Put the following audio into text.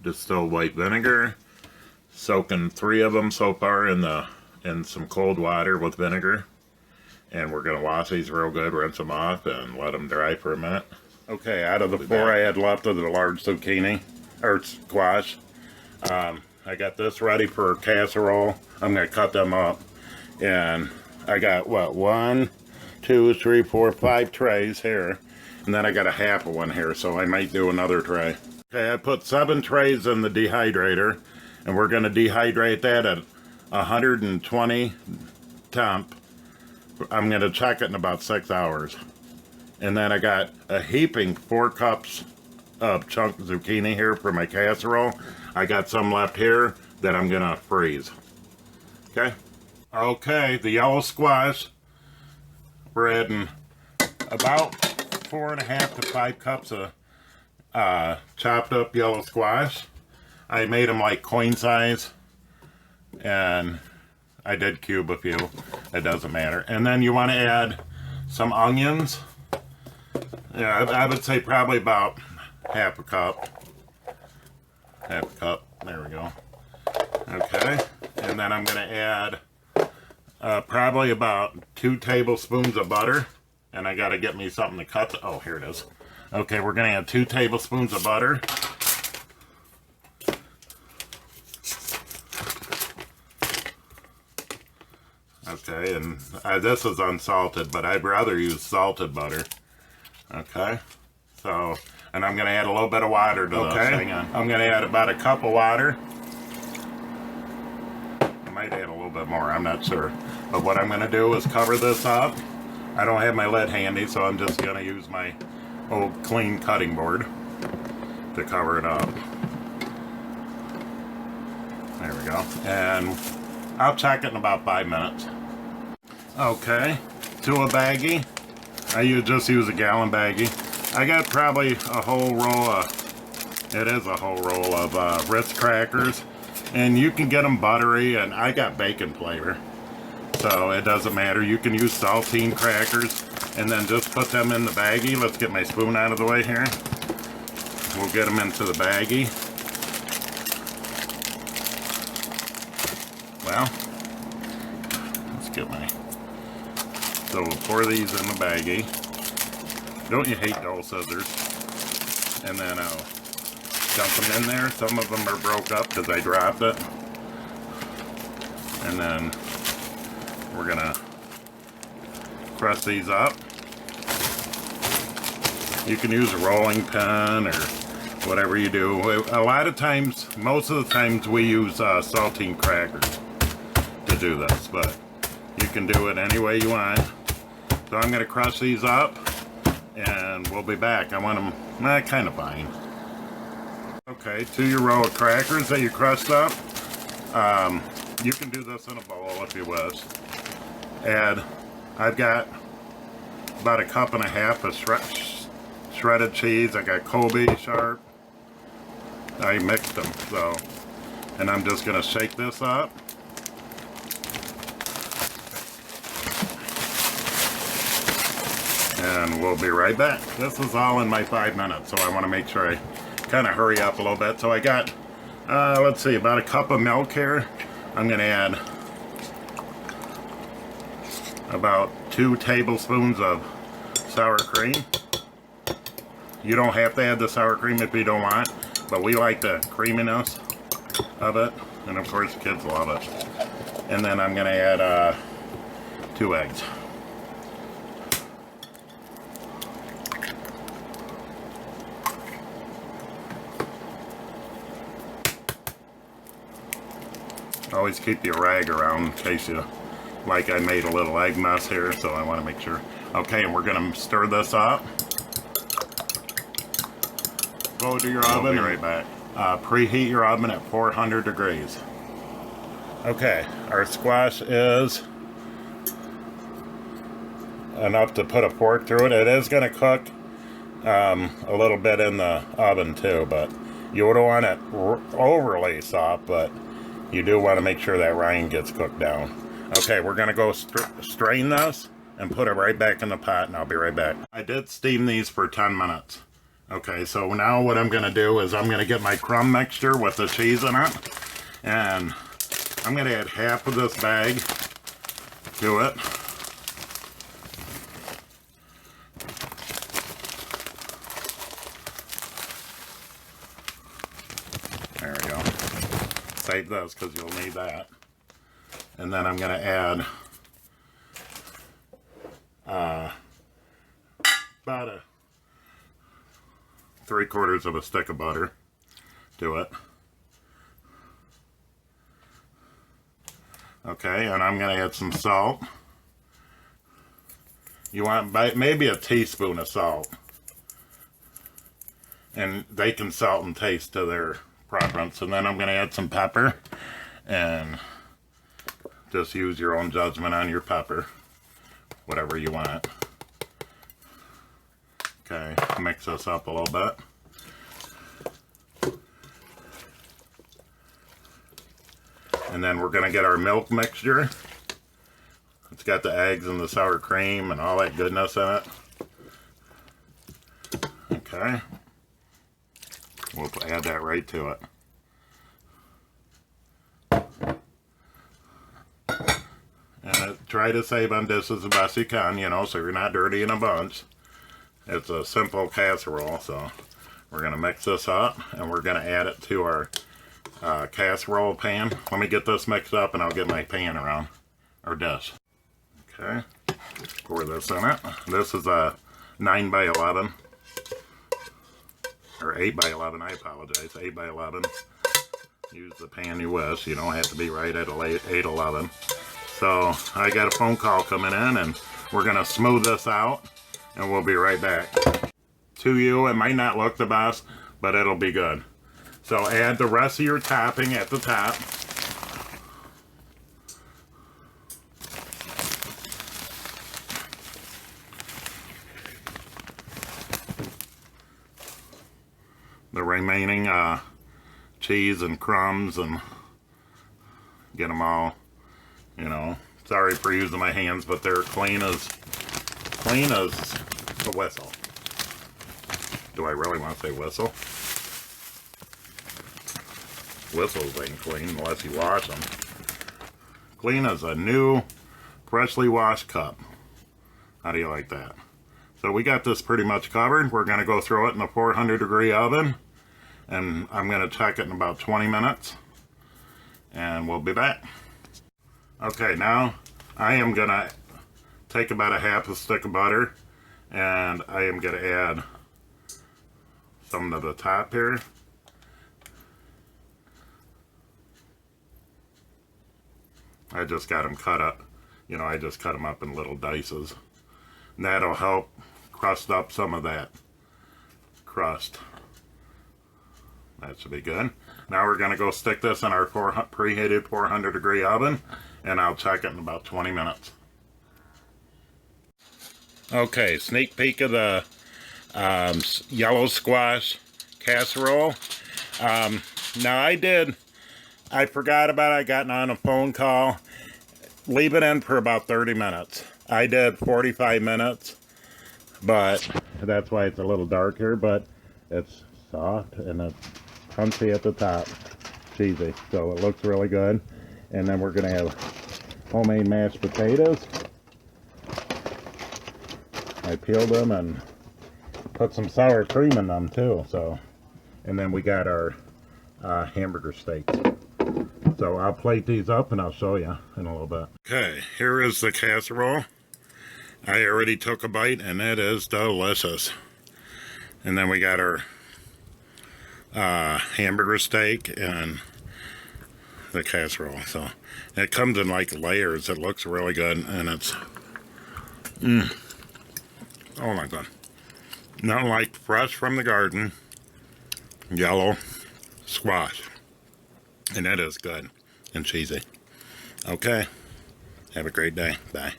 distilled white vinegar. Soaking 3 of them so far in some cold water with vinegar. And we're going to wash these real good, rinse them off, and let them dry for a minute. Okay, out of the 4 I had left of the large zucchini, or squash, I got this ready for casserole. I'm going to cut them up. And I got, what, 1, 2, 3, 4, 5 trays here. And then I got a half of one here, so I might do another tray. Okay, I put 7 trays in the dehydrator. And we're going to dehydrate that at 120 temp. I'm going to check it in about 6 hours. And then I got a heaping 4 cups of chunk zucchini here for my casserole. I got some left here that I'm going to freeze. Okay? Okay, the yellow squash. We're adding about 4.5 to 5 cups of chopped up yellow squash. I made them like coin size, and I did cube a few. It doesn't matter. And then you want to add some onions. Yeah, I would say probably about half a cup. Half a cup. There we go. Okay. And then I'm going to add probably about 2 tablespoons of butter. And I got to get me something to cut. Oh, here it is. Okay, we're going to add 2 tablespoons of butter. Okay, and this is unsalted, but I'd rather use salted butter. Okay, so, and I'm going to add a little bit of water to this. Hang on. I'm going to add about a cup of water. I might add a little bit more, I'm not sure. But what I'm going to do is cover this up. I don't have my lid handy, so I'm just going to use my old clean cutting board to cover it up. There we go. And I'll check it in about 5 minutes. Okay, to a baggie. I just use a gallon baggie. I got probably a whole roll of, it is a whole roll of Ritz crackers. And you can get them buttery, and I got bacon flavor. So it doesn't matter. You can use saltine crackers, and then just put them in the baggie. Let's get my spoon out of the way here. We'll get them into the baggie. Well, let's get my... So we'll pour these in the baggie. Don't you hate dull scissors? And then I'll dump them in there. Some of them are broke up because I dropped it. And then we're gonna press these up. You can use a rolling pin or whatever you do. A lot of times, most of the times we use saltine crackers to do this, but you can do it any way you want. So I'm going to crush these up, and we'll be back. I want them kind of fine. Okay, to your row of crackers that you crushed up, you can do this in a bowl if you wish. Add, I've got about 1.5 cups of shredded cheese. I got Colby sharp. I mixed them, so, and I'm just going to shake this up. And we'll be right back. This is all in my 5 minutes, so I want to make sure I kind of hurry up a little bit. So I got, let's see, about 1 cup of milk here. I'm going to add about 2 tablespoons of sour cream. You don't have to add the sour cream if you don't want, but we like the creaminess of it, and of course kids love it. And then I'm going to add 2 eggs. Always keep your rag around in case you, like I made a little egg mess here, so I want to make sure. Okay, and we're going to stir this up. Go to your oven. We'll be right back. Preheat your oven at 400 degrees. Okay, our squash is enough to put a fork through it. It is going to cook a little bit in the oven too, but you don't want it overly soft, but you do want to make sure that rind gets cooked down. Okay, we're going to go strain this and put it right back in the pot, and I'll be right back. I did steam these for 10 minutes. Okay, so now what I'm going to do is I'm going to get my crumb mixture with the cheese in it. And I'm going to add half of this bag to it. There we go. Save this because you'll need that. And then I'm going to add about 3/4 of a stick of butter to it. Okay, and I'm going to add some salt. You want maybe a teaspoon of salt. And they can salt and taste to their preference. And then I'm going to add some pepper. And just use your own judgment on your pepper. Whatever you want. Okay, mix this up a little bit. And then we're going to get our milk mixture. It's got the eggs and the sour cream and all that goodness in it. Okay. We'll add that right to it. And try to save on dishes as best you can, you know, so you're not dirty in a bunch. It's a simple casserole, so we're going to mix this up and we're going to add it to our casserole pan. Let me get this mixed up and I'll get my pan around, or dish. Okay, pour this in it. This is a 9 by 11, or 8 by 11, I apologize, 8 by 11. Use the pan you wish, you don't have to be right at 8/11. So I got a phone call coming in and we're going to smooth this out and we'll be right back. To you, it might not look the best, but it'll be good. So add the rest of your topping at the top. The remaining cheese and crumbs, and get them all, you know, sorry for using my hands, but they're clean as a whistle. Do I really want to say whistle? Whistles ain't clean unless you wash them. Clean as a new, freshly washed cup. How do you like that? So we got this pretty much covered. We're going to go throw it in a 400-degree oven. And I'm going to check it in about 20 minutes. And we'll be back. Okay, now I am going to take about a half a stick of butter. And I am going to add some to the top here. I just got them cut up, you know, I just cut them up in little dices. And that'll help crust up some of that crust. That should be good. Now we're going to go stick this in our preheated 400-degree oven, and I'll check it in about 20 minutes. Okay, sneak peek of the yellow squash casserole. Now I forgot about it. I got on a phone call. Leave it in for about 30 minutes. I did 45 minutes, but that's why it's a little dark here, but it's soft and it's crunchy at the top. Cheesy. So it looks really good. And then we're going to have homemade mashed potatoes. I peeled them and put some sour cream in them too. So, and then we got our hamburger steaks. So I'll plate these up and I'll show you in a little bit. Okay, here is the casserole. I already took a bite and it is delicious. And then we got our hamburger steak and the casserole. So it comes in like layers. It looks really good and it's oh my god. Not like fresh from the garden yellow squash. And that is good and cheesy. Okay. Have a great day. Bye.